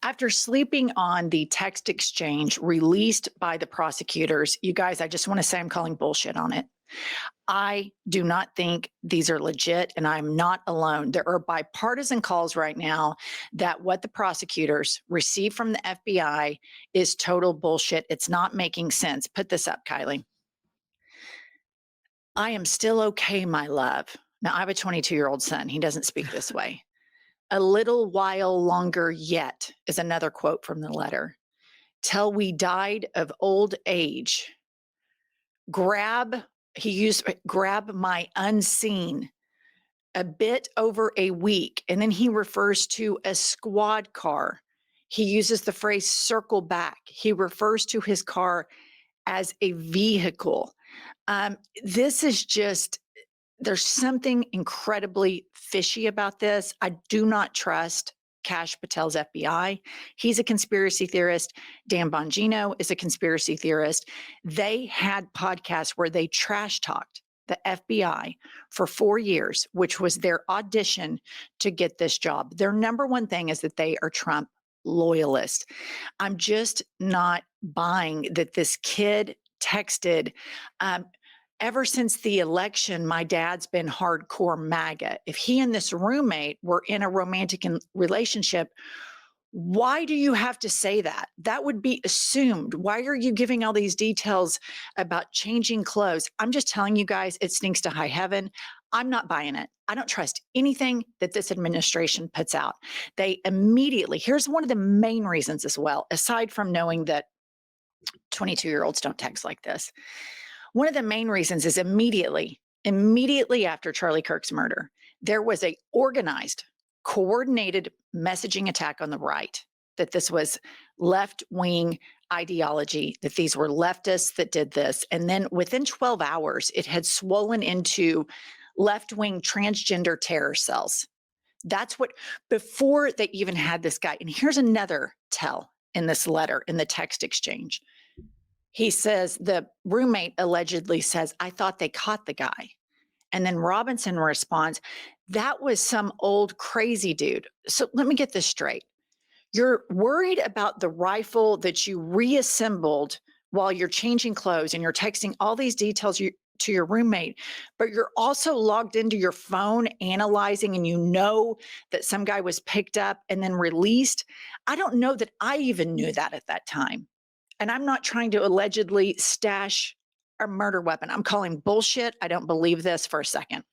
After sleeping on the text exchange released by the prosecutors, you guys, I just want to say I'm calling bullshit on it. I do not think these are legit, and I'm not alone. There are bipartisan calls right now that what the prosecutors received from the FBI is total bullshit. It's not making sense. Put this up, Kylie. I am still okay, my love. Now, I have a 22-year-old son. He doesn't speak this way. A little while longer yet is another quote from the letter. Till we died of old age. He used grab my unseen, a bit over a week. And then he refers to a squad car. He uses the phrase circle back. He refers to his car as a vehicle. This is just, there's something incredibly fishy about this. I do not trust Kash Patel's FBI. He's a conspiracy theorist. Dan Bongino is a conspiracy theorist. They had podcasts where they trash talked the FBI for 4 years, which was their audition to get this job. Their number one thing is that they are Trump loyalists. I'm just not buying that this kid texted, ever since the election, my dad's been hardcore MAGA. If he and this roommate were in a romantic relationship, why do you have to say that? That would be assumed. Why are you giving all these details about changing clothes? I'm just telling you guys, it stinks to high heaven. I'm not buying it. I don't trust anything that this administration puts out. They immediately, here's one of the main reasons as well, aside from knowing that 22-year-olds don't text like this. One of the main reasons is immediately after Charlie Kirk's murder, there was a organized, coordinated messaging attack on the right, that this was left-wing ideology, that these were leftists that did this. And then within 12 hours, it had swollen into left-wing transgender terror cells. That's what, before they even had this guy. And here's another tell in this letter, in the text exchange. He says, the roommate allegedly says, I thought they caught the guy. And then Robinson responds, that was some old crazy dude. So let me get this straight. You're worried about the rifle that you reassembled while you're changing clothes and you're texting all these details to your roommate, but you're also logged into your phone analyzing, and you know that some guy was picked up and then released. I don't know that I even knew that at that time. And I'm not trying to allegedly stash a murder weapon. I'm calling bullshit. I don't believe this for a second.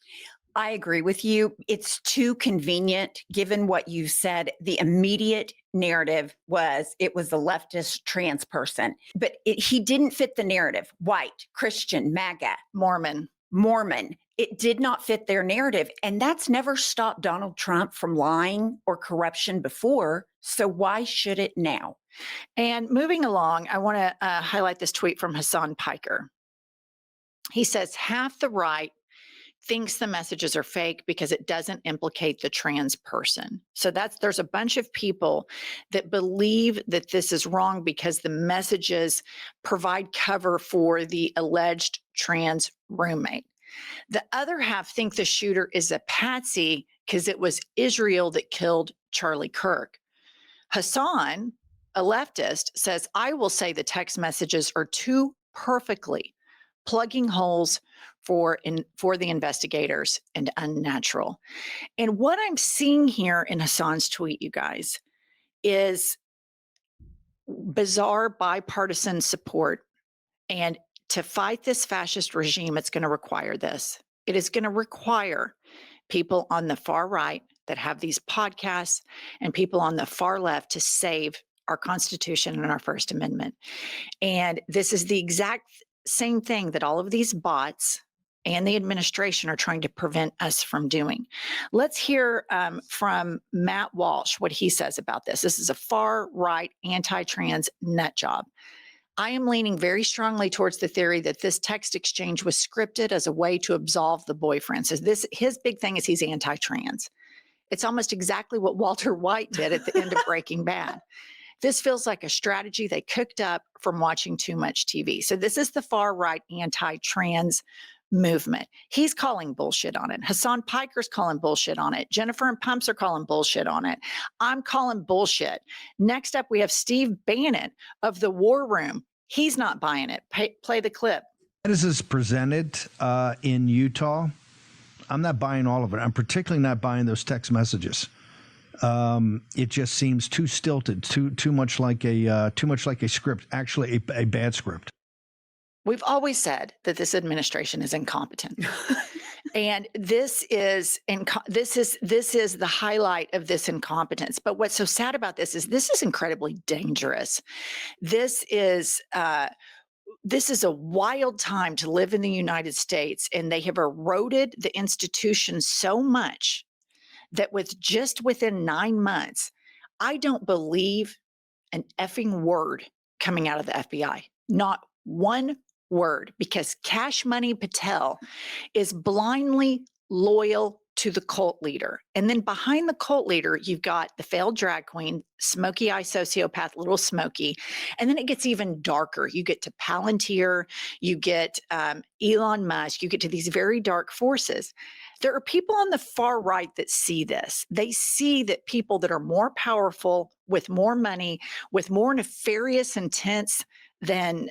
I agree with you. It's too convenient, given what you said. The immediate narrative was it was a leftist trans person, but he didn't fit the narrative. White, Christian, MAGA, Mormon. It did not fit their narrative. And that's never stopped Donald Trump from lying or corruption before. So why should it now? And moving along, I want to highlight this tweet from Hassan Piker. He says, half the right thinks the messages are fake because it doesn't implicate the trans person. So there's a bunch of people that believe that this is wrong because the messages provide cover for the alleged trans roommate. The other half think the shooter is a patsy because it was Israel that killed Charlie Kirk. Hassan, a leftist, says, I will say the text messages are too perfectly plugging holes for the investigators and unnatural. And what I'm seeing here in Hassan's tweet, you guys, is bizarre bipartisan support. And to fight this fascist regime, it's going to require this. It is going to require people on the far right that have these podcasts and people on the far left to save our Constitution and our First Amendment. And this is the exact same thing that all of these bots and the administration are trying to prevent us from doing. Let's hear from Matt Walsh what he says about this. This is a far right anti-trans nut job. I am leaning very strongly towards the theory that this text exchange was scripted as a way to absolve the boyfriend. So his big thing is he's anti-trans. It's almost exactly what Walter White did at the end of Breaking Bad. This feels like a strategy they cooked up from watching too much TV. So this is the far right anti-trans movement. He's calling bullshit on it. Hassan Piker's calling bullshit on it. Jennifer and Pumps are calling bullshit on it. I'm calling bullshit. Next up, we have Steve Bannon of the War Room. He's not buying it. Play the clip. As is presented in Utah, I'm not buying all of it. I'm particularly not buying those text messages. It just seems too stilted, too much like a script, actually a bad script. We've always said that this administration is incompetent. And this is the highlight of this incompetence. But what's so sad about this is incredibly dangerous. This is a wild time to live in the United States, and they have eroded the institution so much that within 9 months, I don't believe an effing word coming out of the FBI. Not one word, because Cash Money Patel is blindly loyal to the cult leader. And then behind the cult leader, you've got the failed drag queen, smoky eye sociopath, Little Smokey. And then it gets even darker. You get to Palantir, you get Elon Musk, you get to these very dark forces. There are people on the far right that see this. They see that people that are more powerful, with more money, with more nefarious intents than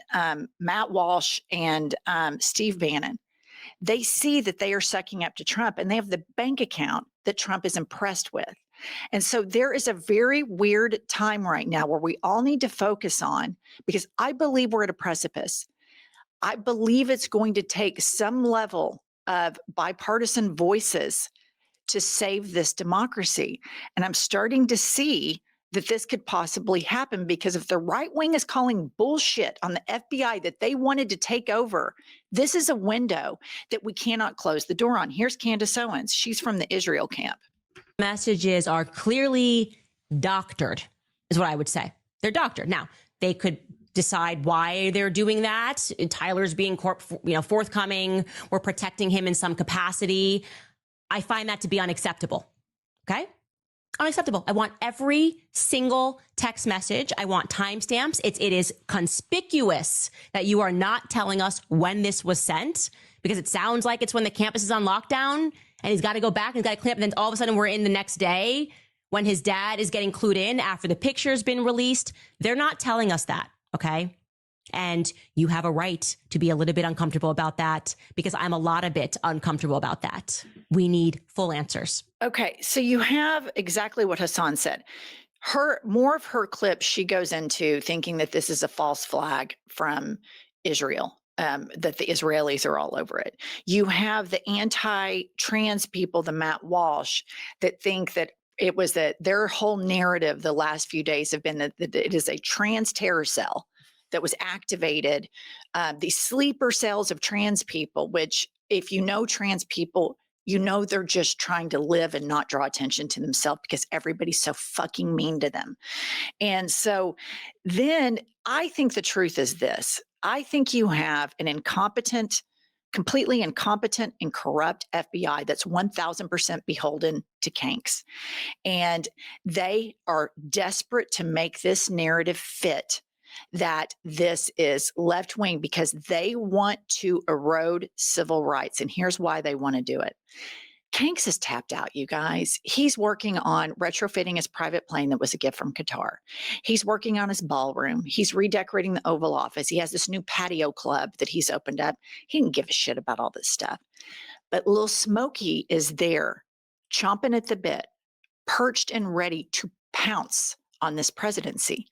Matt Walsh and Steve Bannon, they see that they are sucking up to Trump, and they have the bank account that Trump is impressed with. And so there is a very weird time right now where we all need to focus on, because I believe we're at a precipice. I believe it's going to take some level of bipartisan voices to save this democracy. And I'm starting to see that this could possibly happen, because if the right wing is calling bullshit on the FBI that they wanted to take over, this is a window that we cannot close the door on. Here's Candace Owens. She's from the Israel camp. Messages are clearly doctored, is what I would say. They're doctored. Now, they could decide why they're doing that. Tyler's being forthcoming. We're protecting him in some capacity. I find that to be unacceptable. Okay? Unacceptable. I want every single text message. I want timestamps. It is conspicuous that you are not telling us when this was sent, because it sounds like it's when the campus is on lockdown and he's got to go back and he's got to clean up. And then all of a sudden we're in the next day when his dad is getting clued in after the picture's been released. They're not telling us that. Okay. And you have a right to be a little bit uncomfortable about that, because I'm a bit uncomfortable about that. We need full answers. Okay. So you have exactly what Hassan said. More of her clips, she goes into thinking that this is a false flag from Israel, that the Israelis are all over it. You have the anti-trans people, the Matt Walsh, that think that it was that their whole narrative the last few days have been that it is a trans terror cell that was activated, these sleeper cells of trans people, which, if you know trans people, you know they're just trying to live and not draw attention to themselves, because everybody's so fucking mean to them. And so then I think the truth is this. I think you have an completely incompetent and corrupt FBI that's 1000% beholden to Kanks. And they are desperate to make this narrative fit that this is left wing, because they want to erode civil rights. And here's why they want to do it. Kanks is tapped out, you guys. He's working on retrofitting his private plane that was a gift from Qatar. He's working on his ballroom. He's redecorating the Oval Office. He has this new patio club that he's opened up. He didn't give a shit about all this stuff. But Lil Smokey is there, chomping at the bit, perched and ready to pounce on this presidency.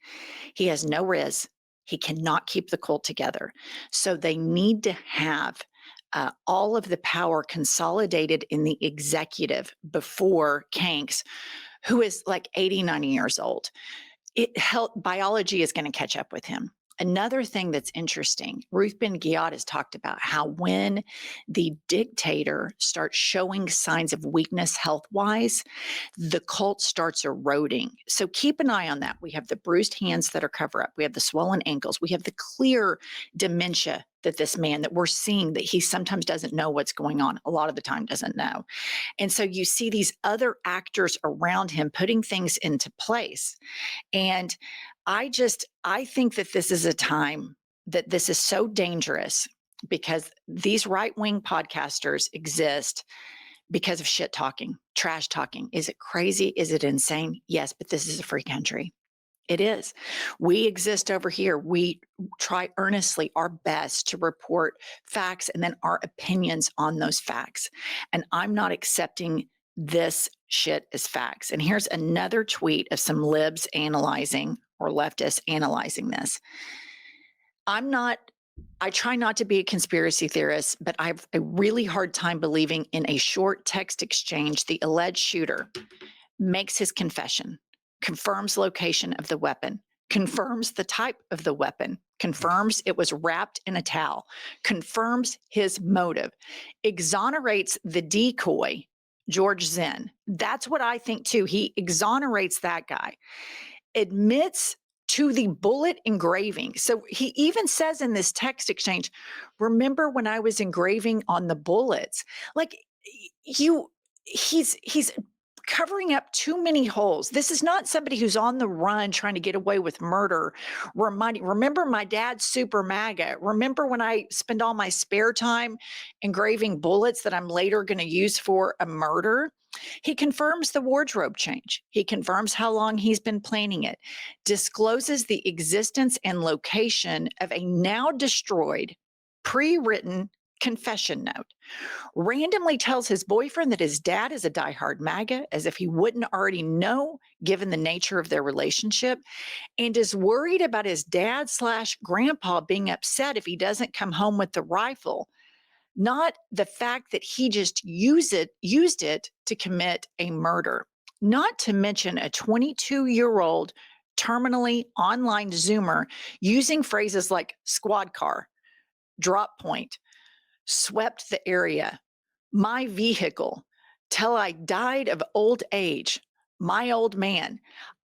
He has no riz. He cannot keep the cult together. So they need to have all of the power consolidated in the executive before Kanks, who is like 80, 90 years old. Biology is going to catch up with him. Another thing that's interesting, Ruth Ben-Ghiat has talked about how when the dictator starts showing signs of weakness health-wise, the cult starts eroding. So keep an eye on that. We have the bruised hands that are cover-up. We have the swollen ankles. We have the clear dementia that this man that we're seeing, that he sometimes doesn't know what's going on, a lot of the time doesn't know. And so you see these other actors around him putting things into place. And I think that this is a time that this is so dangerous because these right-wing podcasters exist because of shit talking, trash talking. Is it crazy? Is it insane? Yes, but this is a free country. It is. We exist over here. We try earnestly our best to report facts and then our opinions on those facts. And I'm not accepting this shit as facts. And here's another tweet of some libs analyzing or leftists analyzing this. I try not to be a conspiracy theorist, but I have a really hard time believing in a short text exchange. The alleged shooter makes his confession, confirms location of the weapon, confirms the type of the weapon, confirms it was wrapped in a towel, confirms his motive, exonerates the decoy, George Zinn. That's what I think too. He exonerates that guy, admits to the bullet engraving. So he even says in this text exchange, remember when I was engraving on the bullets? Like he's covering up too many holes. This is not somebody who's on the run trying to get away with murder. Remember my dad's super MAGA. Remember when I spend all my spare time engraving bullets that I'm later going to use for a murder? He confirms the wardrobe change. He confirms how long he's been planning it, discloses the existence and location of a now destroyed, pre-written confession note, randomly tells his boyfriend that his dad is a diehard MAGA, as if he wouldn't already know given the nature of their relationship, and is worried about his dad/grandpa being upset if he doesn't come home with the rifle, not the fact that he just used it to commit a murder. Not to mention a 22-year-old terminally online Zoomer using phrases like squad car, drop point, swept the area, my vehicle, till I died of old age, my old man.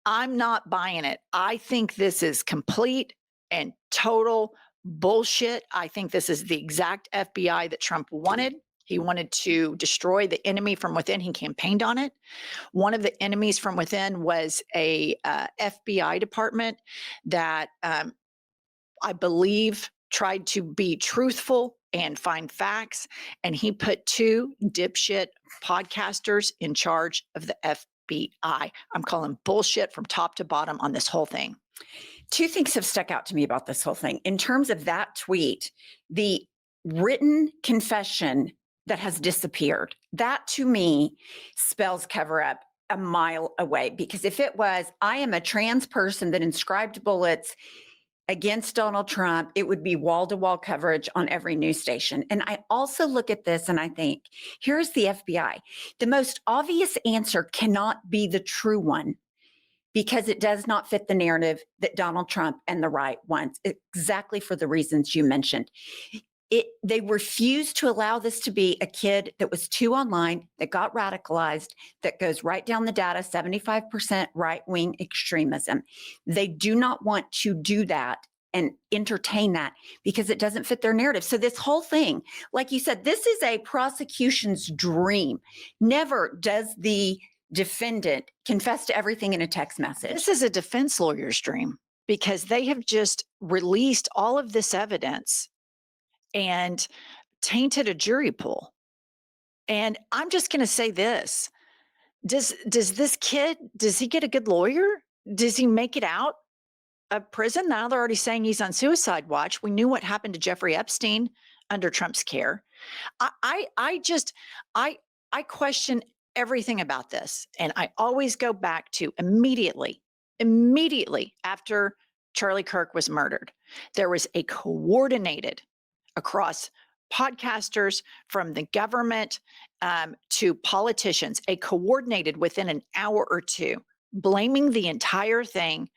I'm not buying it. I think this is complete and total bullshit. I think this is the exact FBI that Trump wanted. He wanted to destroy the enemy from within. He campaigned on it. One of the enemies from within was a FBI department that I believe tried to be truthful and find facts. And he put two dipshit podcasters in charge of the FBI. I'm calling bullshit from top to bottom on this whole thing. Two things have stuck out to me about this whole thing. In terms of that tweet, the written confession that has disappeared, that to me spells cover up a mile away. Because if it was, I am a trans person that inscribed bullets against Donald Trump, it would be wall-to-wall coverage on every news station. And I also look at this and I think, here's the FBI. The most obvious answer cannot be the true one, because it does not fit the narrative that Donald Trump and the right wants, exactly for the reasons you mentioned. They refused to allow this to be a kid that was too online, that got radicalized, that goes right down the data, 75% right-wing extremism. They do not want to do that and entertain that because it doesn't fit their narrative. So this whole thing, like you said, this is a prosecution's dream. Never does the defendant confess to everything in a text message. This is a defense lawyer's dream because they have just released all of this evidence and tainted a jury pool. And I'm just going to say this. Does this kid, does he get a good lawyer? Does he make it out of prison? Now they're already saying he's on suicide watch. We knew what happened to Jeffrey Epstein under Trump's care. I question everything about this. And I always go back to immediately after Charlie Kirk was murdered, there was a coordinated across podcasters, from the government to politicians, a coordinated within an hour or two, blaming the entire thing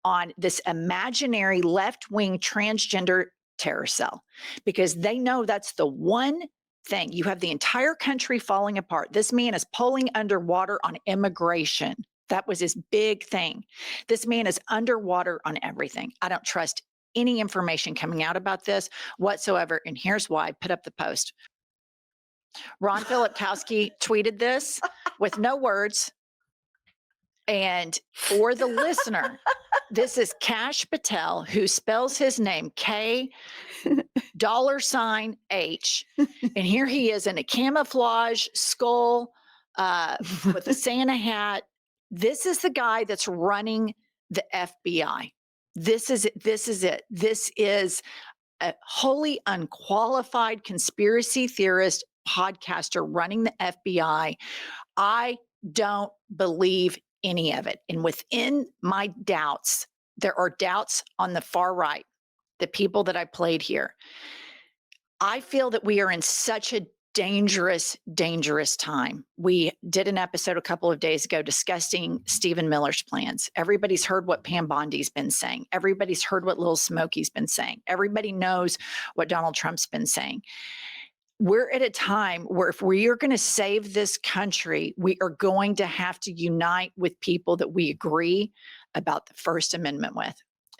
on this imaginary left-wing transgender terror cell, because they know that's the one thing. You have the entire country falling apart. This man is pulling underwater on immigration. That was his big thing. This man is underwater on everything. I don't trust any information coming out about this whatsoever. And here's why. Put up the post. Ron Filipkowski tweeted this with no words. And for the listener, this is Kash Patel, who spells his name K $H. And here he is in a camouflage skull with a Santa hat. This is the guy that's running the FBI. This is it. This is it. This is a wholly unqualified conspiracy theorist podcaster running the FBI. I don't believe any of it. And within my doubts, there are doubts on the far right, the people that I played here. I feel that we are in such a dangerous, dangerous time. We did an episode a couple of days ago discussing Stephen Miller's plans. Everybody's heard what Pam Bondi's been saying. Everybody's heard what Lil Smokey's been saying. Everybody knows what Donald Trump's been saying. We're at a time where if we are going to save this country, we are going to have to unite with people that we agree about the First Amendment with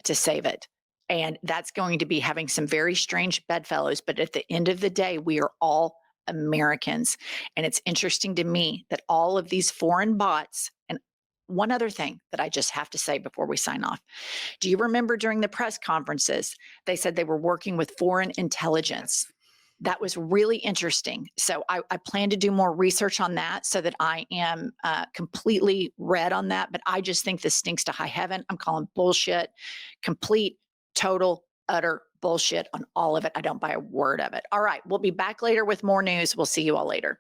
to save it. And that's going to be having some very strange bedfellows. But at the end of the day, we are all Americans. And it's interesting to me that all of these foreign bots, and one other thing that I just have to say before we sign off. Do you remember during the press conferences, they said they were working with foreign intelligence? That was really interesting. So I plan to do more research on that so that I am completely read on that. But I just think this stinks to high heaven. I'm calling bullshit, complete, total, utter bullshit on all of it. I don't buy a word of it. All right. We'll be back later with more news. We'll see you all later.